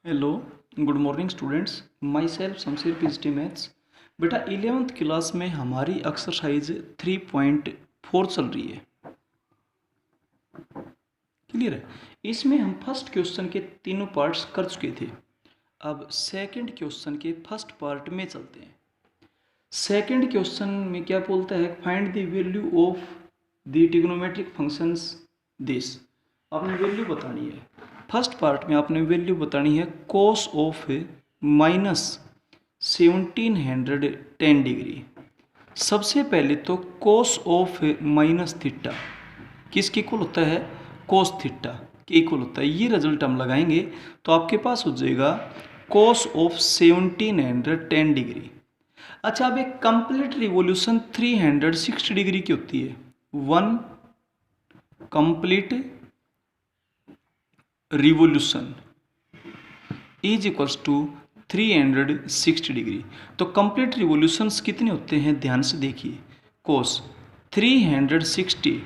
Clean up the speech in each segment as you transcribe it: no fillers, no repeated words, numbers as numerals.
Hello, good morning students. My self Shamsher PhD maths. बेटा 11th class में हमारी exercise 3.4 चल रही है। क्लियर है? इसमें हम फर्स्ट क्वेश्चन के तीनों पार्ट्स कर चुके थे। अब सेकंड क्वेश्चन के फर्स्ट पार्ट में चलते हैं। सेकंड क्वेश्चन में क्या बोलता है? Find the value of the trigonometric functions this. आपने वैल्यू बतानी है। फर्स्ट पार्ट में आपने वैल्यू बतानी है कोस ऑफ माइनस 1710 डिग्री। सबसे पहले तो कोस ऑफ माइनस थीटा किसके इक्वल होता है? कोस थीटा के इक्वल होता है। ये रिजल्ट हम लगाएंगे तो आपके पास हो जाएगा कोस ऑफ 1710 डिग्री। अच्छा, अब एक कंप्लीट रिवॉल्यूशन 360 डिग्री की होती है। One complete revolution is equals to 360 degree. तो कंप्लीट रिवॉल्यूशंस कितने होते हैं? ध्यान से देखिए। कोस 360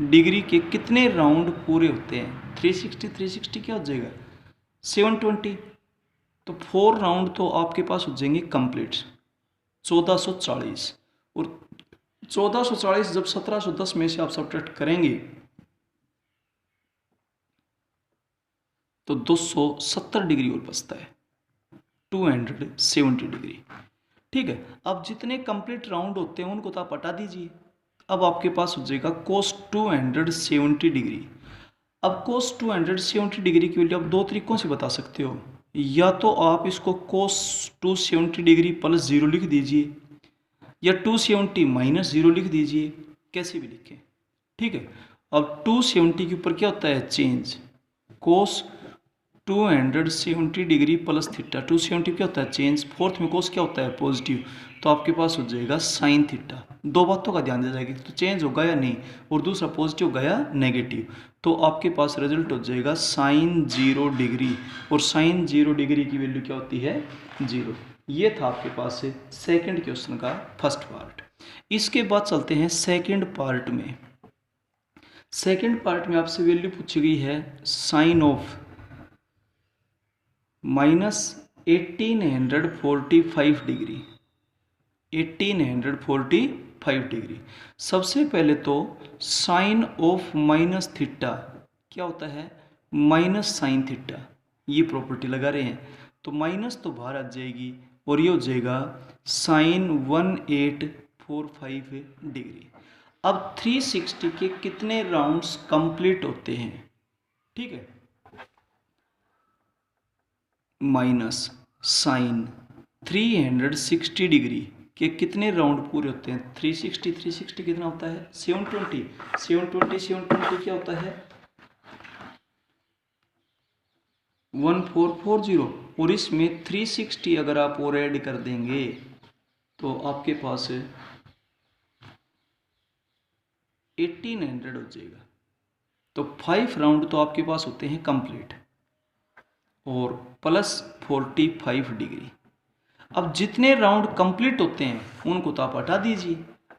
डिग्री के कितने राउंड पूरे होते हैं? 360 क्या हो जाएगा? 720। तो 4 राउंड तो आपके पास हो जाएंगे कंप्लीट, 1440। और 1440 जब 1710 में से आप सब्ट्रैक्ट करेंगे तो 270 डिग्री और बचता है, 270 डिग्री। ठीक है। अब जितने कंप्लीट राउंड होते हैं उनको तो आप हटा दीजिए। अब आपके पास हो जाएगा कोस 270 डिग्री। अब कोस 270 डिग्री की वैल्यू आप दो तरीकों से बता सकते हो। या तो आप इसको कोस 270 डिग्री प्लस 0 लिख दीजिए, या 270 माइनस 0 लिख दीजिए, कैसे भी लिखें। ठीक है। अब 270 के ऊपर क्या होता है? चेंज। कोस 270 डिग्री प्लस थीटा, 270 क्या होता है? चेंज। फोर्थ में कोस क्या होता है? पॉजिटिव। तो आपके पास हो जाएगा साइन थीटा। दो बातों का ध्यान दिया जाएगा, तो चेंज होगा या नहीं, और दूसरा पॉजिटिव गया नेगेटिव। तो आपके पास रिजल्ट हो जाएगा साइन 0 डिग्री। और साइन 0 डिग्री की वैल्यू क्या होती है? 0। ये था आपके पास सेकेंड क्वेश्चन का फर्स्ट पार्ट। इसके बाद चलते हैं सेकेंड पार्ट में। सेकेंड पार्ट में आपसे वैल्यू पूछी गई है sine of minus 1845 degree, 1845 degree. सबसे पहले तो साइन ऑफ माइनस थीटा क्या होता है? Minus sine theta. ये प्रॉपर्टी लगा रहे हैं तो माइनस तो बाहर आ जाएगी और ये हो जाएगा साइन 1845 डिग्री। अब 360 के कितने राउंड्स कंप्लीट होते हैं? ठीक है। माइनस साइन 360 डिग्री के कितने राउंड पूरे होते हैं? 360 कितना होता है? 720। 720 क्या होता है? 1440। और इसमें 360 अगर आप और ऐड कर देंगे तो आपके पास 1800 हो जाएगा। तो 5 राउंड तो आपके पास होते हैं कंप्लीट, और प्लस 45 डिग्री। अब जितने राउंड कंप्लीट होते हैं उनको तो आप हटा दीजिए।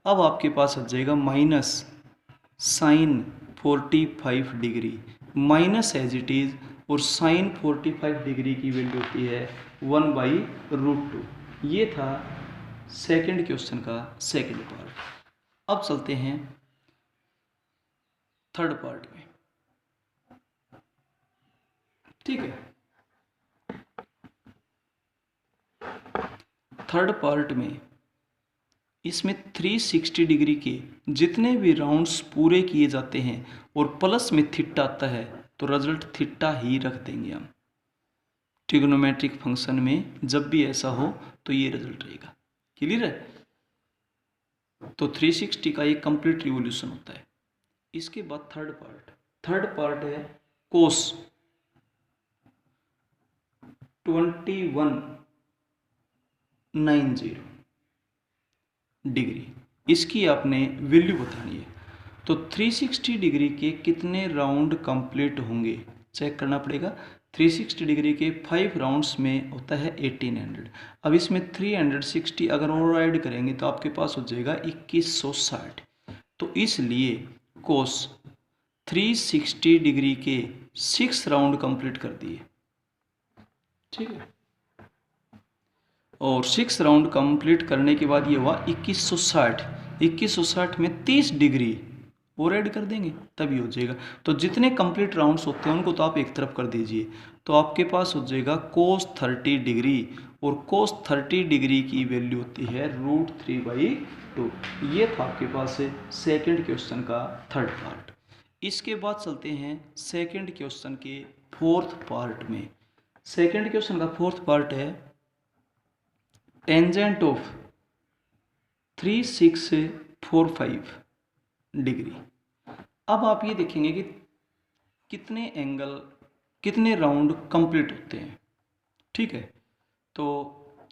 अब आपके पास आ जाएगा minus sine 45 degree, minus as it is. और साइन 45 डिग्री की वैल्यू होती है 1/√2। ये था सेकंड क्वेश्चन का सेकंड पार्ट। अब चलते हैं थर्ड पार्ट में। ठीक है। थर्ड पार्ट में इसमें 360 डिग्री के जितने भी राउंड्स पूरे किए जाते हैं और प्लस में थीटा आता है तो रिजल्ट थीटा ही रख देंगे हम। ट्रिग्नोमेट्रिक फंक्शन में जब भी ऐसा हो तो ये रिजल्ट रहेगा। क्लियर है? तो 360 का एक कंप्लीट रिवोल्यूशन होता है। इसके बाद थर्ड पार्ट है कोस 2190 डिग्री। इसकी आपने वैल्यू बतानी है। तो 360 डिग्री के कितने राउंड कंप्लीट होंगे चेक करना पड़ेगा। 360 डिग्री के 5 राउंड्स में होता है 1800। अब इसमें 360 अगर और ऐड करेंगे तो आपके पास हो जाएगा 2160। तो इसलिए कोस 360 डिग्री के 6 राउंड कंप्लीट कर दिए। ठीक है। और 6 राउंड कंप्लीट करने के बाद ये हुआ 2160। 2160 में 30 डिग्री और ऐड कर देंगे तभी हो जाएगा। तो जितने कंप्लीट राउंड्स होते हैं उनको तो आप एक तरफ कर दीजिए, तो आपके पास हो जाएगा cos 30 डिग्री, और cos 30 डिग्री की वैल्यू होती है √3/2। ये था आपके पास सेकंड क्वेश्चन का थर्ड पार्ट। इसके बाद चलते हैं सेकंड क्वेश्चन के फोर्थ पार्ट में। सेकंड क्वेश्चन का फोर्थ पार्ट है टेंजेंट ऑफ 3645 डिग्री। अब आप ये देखेंगे कि कितने एंगल, कितने राउंड कंप्लीट होते हैं। ठीक है, तो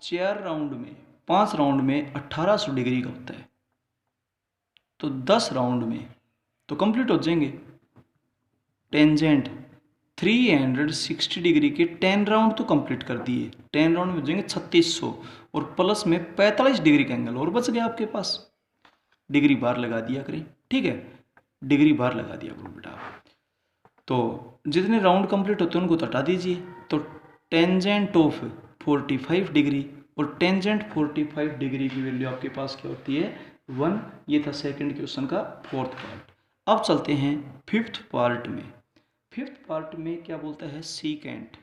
4 राउंड में, 5 राउंड में 1800 डिग्री का होता है, तो 10 राउंड में तो कंप्लीट हो जाएंगे। टेंजेंट 360 डिग्री के 10 राउंड तो कंप्लीट कर दिए, 10 राउंड में हो जाएंगे 3600, और प्लस में 45 डिग्री का एंगल और बच गया आपके पास। डिग्री बार लगा दिया करें, ठीक है, डिग्री बार लगा दिया करो बेटा। तो जितने राउंड कंप्लीट होते हैं उनको तो हटा दीजिए, तो टेंजेंट ऑफ 45 डिग्री, और टेंजेंट 45 डिग्री की वैल्यू आपके पास क्या होती है 1। ये था सेकंड क्वेश्चन का फोर्थ पार्ट। अब चलते हैं फिफ्थ पार्ट में। फिफ्थ पार्ट में क्या बोलता है, सीकेंट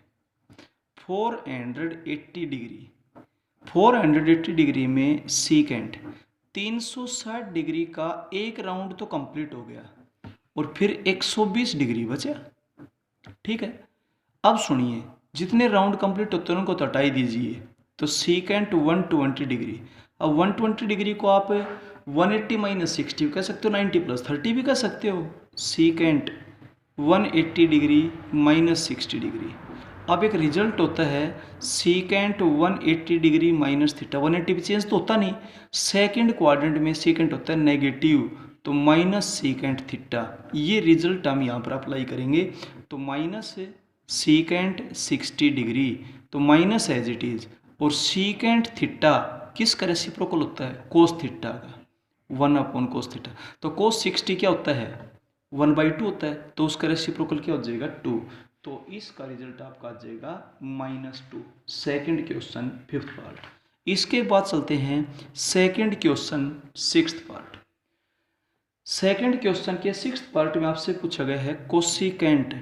480 डिग्री। 480 डिग्री में सीकेंट 360 डिग्री का एक राउंड तो कंप्लीट हो गया, और फिर 120 डिग्री बचा। ठीक है, अब सुनिए, जितने राउंड कंप्लीट होते हैं उनको तो हटा ही दीजिए, तो सीकेंट 120 डिग्री। अब 120 डिग्री को आप 180 माइनस 60 कह सकते हो, 90 प्लस 30 भी कह सकते हो। Secant 180 degree minus 60 degree. अब एक रिजल्ट होता है सीकेंट 180 डिग्री माइनस थीटा। 180 भी चेंज तो होता नहीं, सेकंड क्वाड्रेंट में सीकेंट होता है नेगेटिव, तो माइनस सीकेंट थीटा। ये रिजल्ट हम यहाँ पर अप्लाई करेंगे, तो माइनस सीकेंट 60 डिग्री, तो माइनस एज इट इज, और सीकेंट थीटा किसका रेसिप्रोकल होता है, कोस थीटा का, 1/cos थीटा। तो कोस 60 क्या होता है 1/2 होता है, तो उसका रेसिप्रोकल क्या हो जाएगा 2। तो इसका रिजल्ट आपका आ जाएगा -2। Second question fifth part. इसके बाद चलते हैं second question sixth part. Second question के सिक्स्थ पार्ट में आपसे पूछा गया है कोसिकेंट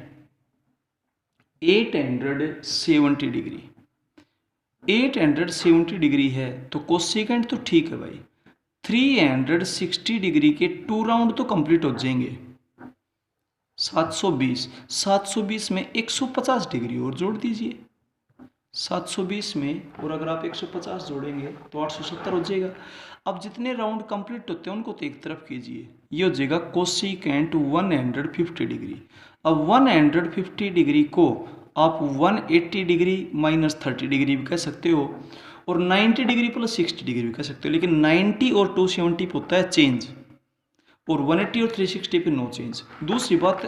870 डिग्री। 870 डिग्री है तो कोसिकेंट तो ठीक है भाई, 360 डिग्री के 2 राउंड तो कंप्लीट हो जाएंगे। 720 में 150 डिग्री और जोड़ दीजिए। 720 में और अगर आप 150 जोड़ेंगे तो 870 हो जाएगा। अब जितने राउंड कंप्लीट होते हैं उनको तो एक तरफ कीजिए, ये हो जाएगा कोसिकेंट 150 डिग्री। अब 150 डिग्री को आप 180 डिग्री माइनस 30 डिग्री भी कह सकते हो, और 90 डिग्री प्लस 60 डिग्री भी कह सकते हो, लेकिन 90 और 270 पे होता है चेंज, और 180 और 360 पे नो चेंज। दूसरी बात,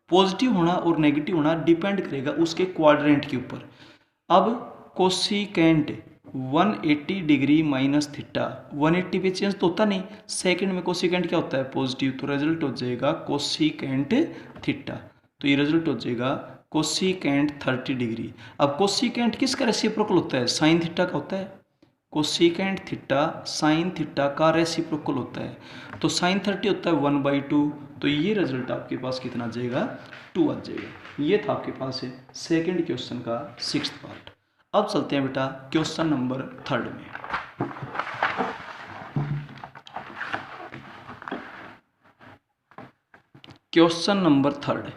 पॉजिटिव होना और नेगेटिव होना डिपेंड करेगा उसके क्वाड्रेंट के ऊपर। अब कोसिकेंट 180 डिग्री माइनस थीटा, 180 पे चेंज तो होता नहीं, सेकंड में कोसिकेंट क्या होता है पॉजिटिव, तो रिजल्ट हो जाएगा कोसिकेंट थीटा। तो ये रिजल्ट हो जाएगा कोसिकेंट 30 डिग्री। अब कोसिकेंट किसका रेसिप्रोकल होता है, साइन थीटा का होता है। कोसिकेंट थीटा साइन थीटा का रेसिप्रोकल होता है, तो साइन 30 होता है 1/2। तो ये रिजल्ट आपके पास कितना आ जाएगा 2 आ जाएगा। ये था आपके पास है सेकंड क्वेश्चन का सिक्स्थ पार्ट। अब चलते हैं बेटा क्वेश्चन नंबर थर्ड में। क्वेश्चन नंबर थर्ड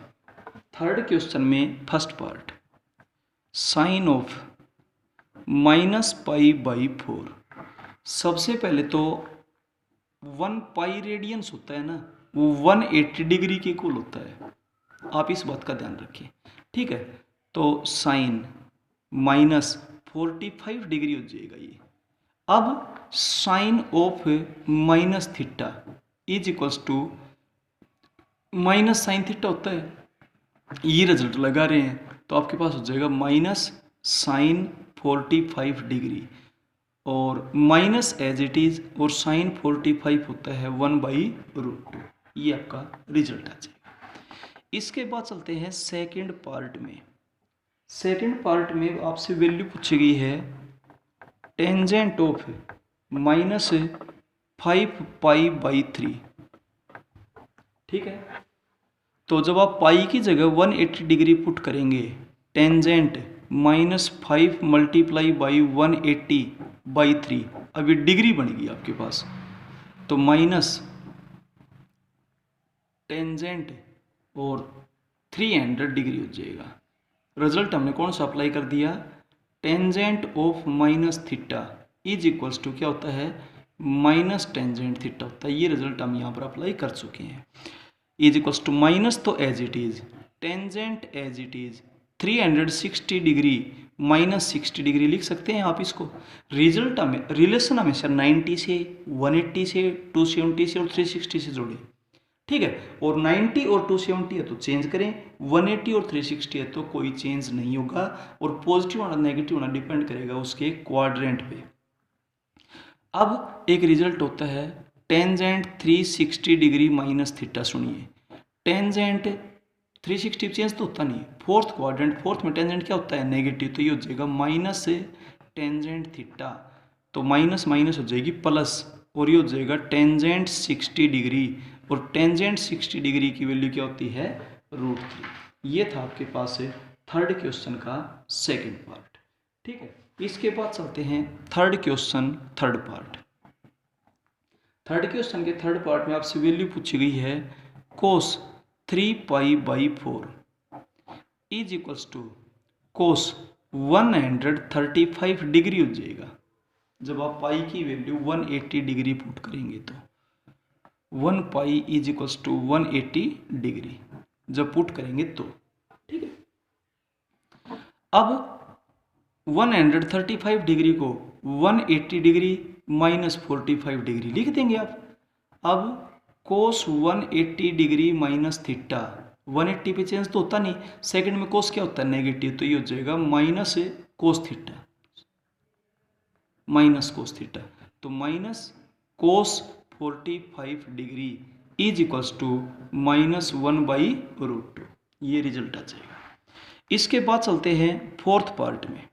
क्वेश्चन में फर्स्ट पार्ट, साइन ऑफ -π/4। सबसे पहले तो 1 पाई रेडियंस होता है ना, वो 180 डिग्री के इक्वल होता है, आप इस बात का ध्यान रखिए। ठीक है, तो साइन -45 डिग्री हो जाएगा ये। अब sine of minus theta is equals to minus sine theta होता है, ये रिजल्ट लगा रहे हैं, तो आपके पास हो जाएगा माइनस साइन 45 डिग्री, और माइनस एज इट इज, और साइन 45 होता है 1/√2। ये आपका रिजल्ट आ जाएगा। इसके बाद चलते हैं सेकंड पार्ट में। सेकंड पार्ट में आपसे वैल्यू पूछी गई है टेंजेंट ऑफ -5π/3। ठीक है, तो जब आप पाई की जगह 180 डिग्री पुट करेंगे, टेंजेंट -5 × 180/3, अब ये डिग्री बनेगी आपके पास, तो माइनस टेंजेंट और 300 डिग्री हो जाएगा। रिजल्ट हमने कौन सा अप्लाई कर दिया, tangent of -θ is equals to क्या होता है, माइनस टेंजेंट थीटा होता है। ये रिजल्ट हम यहाँ पर अप्लाई कर चुके हैं। इज इक्वल्स टू माइनस, तो as it is, tangent as it is 360 degree -60 degree लिख सकते हैं आप इसको। रिजल्ट हमें रिलेशन हमेशा 90 से 180 से 270 से और 360 से जोड़े। ठीक है, और 90 और 270 है तो चेंज करें, 180 और 360 है तो कोई चेंज नहीं होगा, और पॉजिटिव होना नेगेटिव होना डिपेंड करेगा उसके क्वाड्रेंट पे। अब एक रिजल्ट होता है टेंजेंट 360 डिग्री -θ। सुनिए, टेंजेंट 360 चेंज तो होता नहीं, फोर्थ क्वाड्रेंट, फोर्थ में टेंजेंट क्या होता है, नेगेटिव, तो ये हो जाएगा माइनस टेंजेंट थीटा, तो माइनस माइनस हो जाएगी प्लस, और ये हो जाएगा टेंजेंट 60 डिग्री, और टेंजेंट 60 डिग्री की वैल्यू क्या होती है, √3। ये था आपके पास थर्ड क्वेश्चन का सेकंड पार्ट। ठीक है, इसके बाद चलते हैं third question, third part. Third question के थर्ड पार्ट में आपसे वैल्यू पूछी गई है cos 3π/4 is equals to cos 135 degree हो जाएगा। जब आप पाई की वैल्यू 180 डिग्री पुट करेंगे तो 1π इज इक्वल्स टू 180 डिग्री जब पुट करेंगे तो। ठीक है, अब 135 डिग्री को 180 डिग्री -45 डिग्री लिख देंगे आप। अब cos 180 डिग्री -θ, 180 पे चेंज तो होता नहीं, सेकंड में cos क्या होता है, नेगेटिव, तो ये हो जाएगा माइनस cos θ, माइनस cos θ, तो minus cos 45 degree is equals to -1/√2। ये रिजल्ट आ जाएगा। इसके बाद चलते हैं फोर्थ पार्ट में।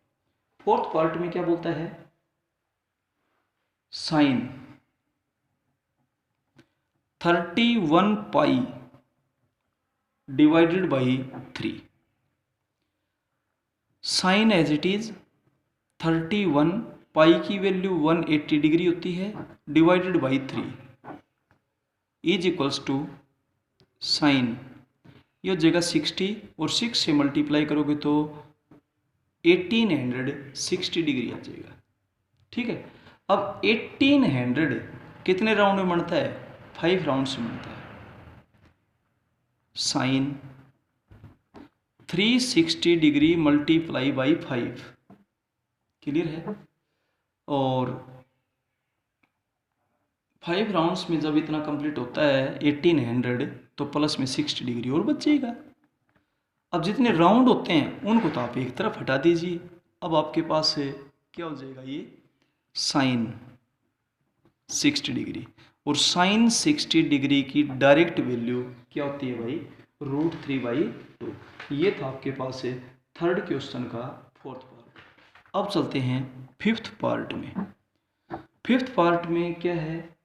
फोर्थ पार्ट में क्या बोलता है, sine 31π / 3। Sine as it is 31, pi की वैल्यू 180 डिग्री होती है, divided by 3 is equals to sine, ये हो जाएगा 60, और 6 से मल्टीप्लाई करोगे तो 1860 डिग्री आ जाएगा। ठीक है, अब 1800 कितने राउंड में बनता है, 5 राउंड में बनता है। Sine 360 degree multiply by 5, clear है, और 5 राउंड्स में जब इतना कंप्लीट होता है 1800, तो प्लस में 60 डिग्री और बच जाएगा। अब जितने राउंड होते हैं उनको तो आप एक तरफ हटा दीजिए, अब आपके पास क्या हो जाएगा, ये साइन 60 डिग्री, और साइन 60 डिग्री की डायरेक्ट वैल्यू क्या होती है भाई, √3/2। ये था आपके पास थर्ड क्वेश्चन का फोर्थ पार्ट। अब चलते हैं फिफ्थ पार्ट में। फिफ्थ पार्ट में क्या है,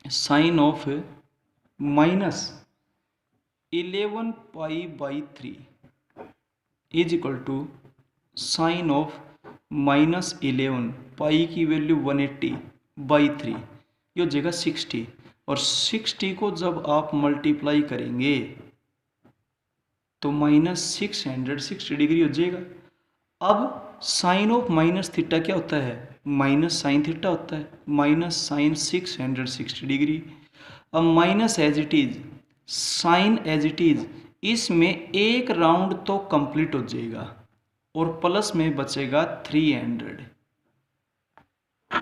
sine of -11π/3 is equal to sine of -11, pi की वैल्यू 180/3, ये हो जाएगा 60, और 60 को जब आप मल्टीप्लाई करेंगे तो -660 डिग्री हो जाएगा। अब साइन ऑफ -θ क्या होता है, माइनस साइन थीटा होता है, माइनस साइन 660 डिग्री। अब minus as it is, sine as it is, इसमें एक राउंड तो कंप्लीट हो जाएगा और प्लस में बचेगा 300।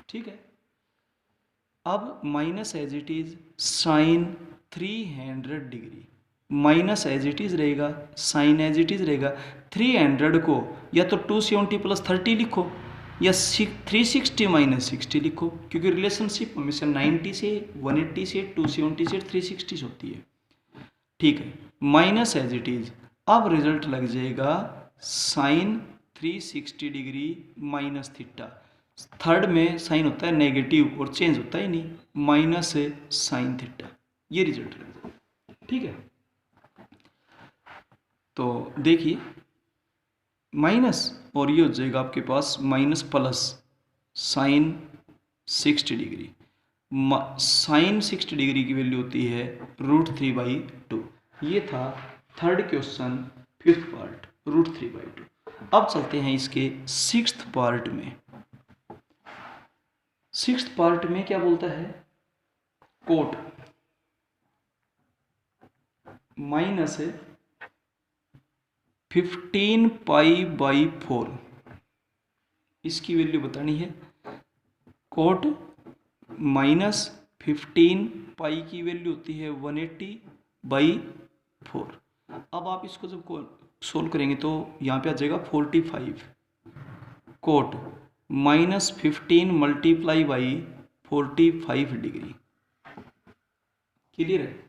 ठीक है, अब minus as it is sine 300 degree, minus as it is रहेगा, साइन एज इट इज रहेगा। 300 को या तो 270 + 30 लिखो, या 360 - 60 लिखो, क्योंकि रिलेशनशिप हमेशा 90 से 180 से 270 से 360 से होती है। ठीक है, माइनस एज इट इज, अब रिजल्ट लग जाएगा sine 360 degree minus theta. Third में साइन होता है नेगेटिव और चेंज होता ही नहीं, माइनस साइन थीटा, ये रिजल्ट रहेगा। ठीक है, तो देखिए माइनस और ये हो जाएगा आपके पास minus plus sine 60 degree. Sine 60 degree की वैल्यू होती है √3/2। ये था थर्ड क्वेश्चन, फिफ्थ पार्ट, √3/2। अब चलते हैं इसके सिक्स्थ पार्ट में। सिक्स्थ पार्ट में क्या बोलता है, कोट माइनस 15π/4, इसकी वैल्यू बतानी है। कोट माइनस 15π की वैल्यू होती है 180/4। अब आप इसको जब सोल्व करेंगे तो यहाँ पे आ जाएगा 45। Coat minus 15 × 45 degree. क्लियर है।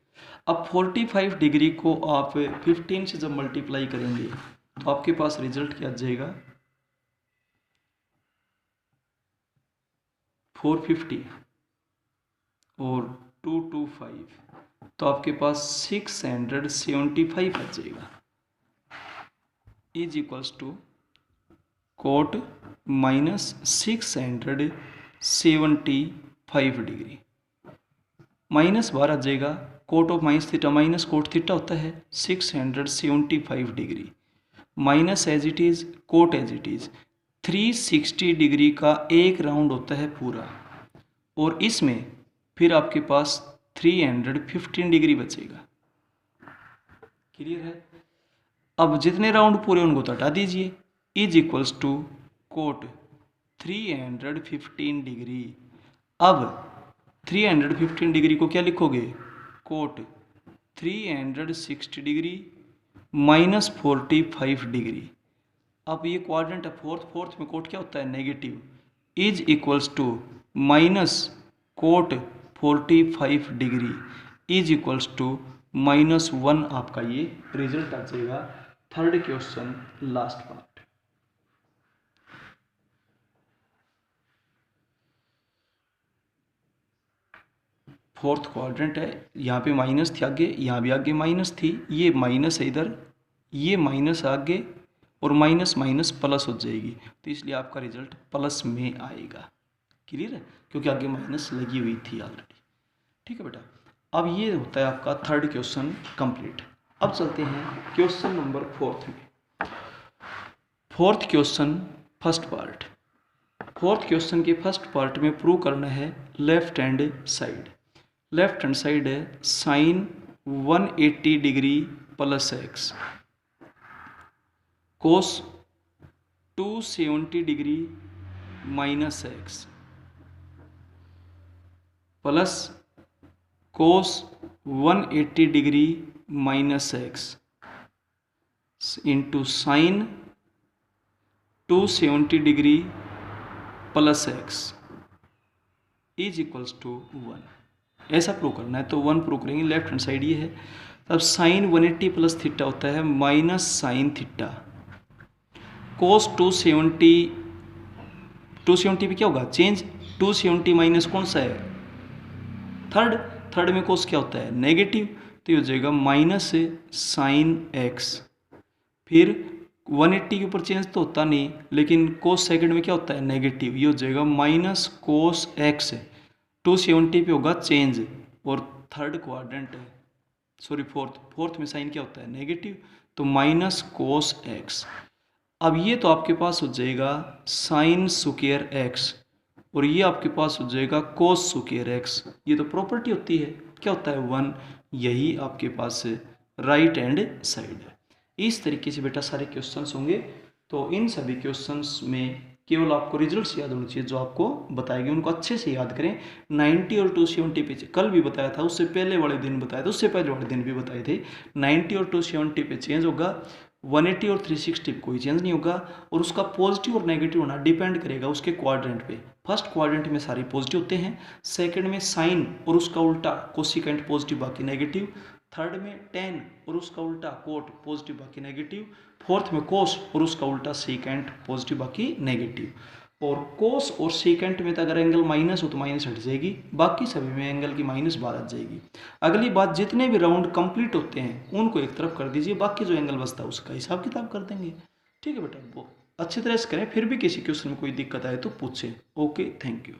अब 45 डिग्री को आप 15 से जब मल्टीप्लाई करेंगे तो आपके पास रिजल्ट क्या आ जाएगा, 450 और 225, तो आपके पास 675 आ जाएगा। Is equals to cot minus 675 degree, minus बार आ जाएगा। Cot of minus theta minus cot theta होता है 675 degree, minus as it is cot as it is. 360 degree का एक राउंड होता है पूरा, और इसमें फिर आपके पास 315 डिग्री बचेगा। क्लियर है। अब जितने राउंड पूरे उनको तो हटा दीजिए। Is equals to cot 315 degree. अब 315 डिग्री को क्या लिखोगे, कोट 360 डिग्री माइनस 45 डिग्री। अब ये क्वाड्रेंट है फोर्थ में कोट क्या होता है, negative. Is equals to minus cot 45 degree is equals to -1। आपका ये रिजल्ट आ जाएगा third question, last part. Fourth quadrant है, यहाँ पे माइनस थी आगे, यहाँ भी आगे माइनस थी, ये माइनस है इधर, ये माइनस आगे, और माइनस माइनस प्लस हो जाएगी, तो इसलिए आपका रिजल्ट प्लस में आएगा। क्लियर है, क्योंकि आगे माइनस लगी हुई थी ऑलरेडी। ठीक है बेटा, अब ये होता है आपका थर्ड क्वेश्चन कंप्लीट। अब चलते हैं क्वेश्चन नंबर फोर्थ में। Fourth question first part. Fourth question के फर्स्ट पार्ट में प्रूव करना है left hand side. Left hand side है sine 180 degree plus x, cos 270 degree minus x, plus cos 180 degree minus x into sine 270 degree plus x is equals to 1। ऐसा prove करना है तो 1 prove करेंगे। Left hand side ये है, तब sign 180 plus theta होता है माइनस साइन थीटा। कोस 270 पे क्या होगा, चेंज। 270 माइनस कौन सा है, थर्ड में कोस क्या होता है, नेगेटिव, तो ये हो जाएगा माइनस साइन एक्स। फिर 180 के ऊपर चेंज तो होता नहीं, लेकिन कोस सेकंड में क्या होता है, नेगेटिव, ये हो जाएगा माइनस कोस एक्स। 270 पे होगा चेंज, और थर्ड क्वाड्रेंट है, सॉरी फोर्थ में साइन क्या होता है, नेगेटिव, तो माइनस कोस एक्स। अब ये तो आपके पास हो जाएगा साइन स्क्वायर एक्स, और ये आपके पास हो जाएगा कोस स्क्वायर एक्स। ये तो प्रॉपर्टी होती है, क्या होता है 1। यही आपके पास राइट हैंड साइड है। इस तरीके से बेटा सारे क्वेश्चंस होंगे। तो इन सभी क्वेश्चंस में केवल आपको रिजल्ट्स याद होने चाहिए, जो आपको बताएंगे उनको अच्छे से याद करें। 90 और 270 पे कल भी बताया था, उससे पहले वाले दिन बताया था, उससे पहले वाले दिन भी बताए थे। 90 और 270 पे चेंज होगा, 180 और 360 पे कोई चेंज नहीं होगा, और उसका पॉजिटिव और नेगेटिव होना डिपेंड करेगा उसके क्वाड्रेंट पे। फर्स्ट क्वाड्रेंट में सारे पॉजिटिव होते हैं, सेकंड में साइन और उसका उल्टा कोसिकेंट पॉजिटिव बाकी नेगेटिव, थर्ड में टेन और उसका उल्टा कोट पॉजिटिव बाकी नेगेटिव, फोर्थ में कोस और उसका उल्टा सेकेंट पॉजिटिव बाकी नेगेटिव। और कोस और सेकेंट में तो अगर एंगल माइनस हो तो माइनस हट जाएगी, बाकी सभी में एंगल की माइनस बाहर आ जाएगी। अगली बात, जितने भी राउंड कंप्लीट होते हैं उनको एक तरफ कर दीजिए, बाकी जो एंगल बचता है उसका हिसाब किताब कर देंगे। ठीक है बेटा, वो अच्छी तरह से करें, फिर भी किसी क्वेश्चन में कोई दिक्कत आए तो पूछें। Okay, thank you.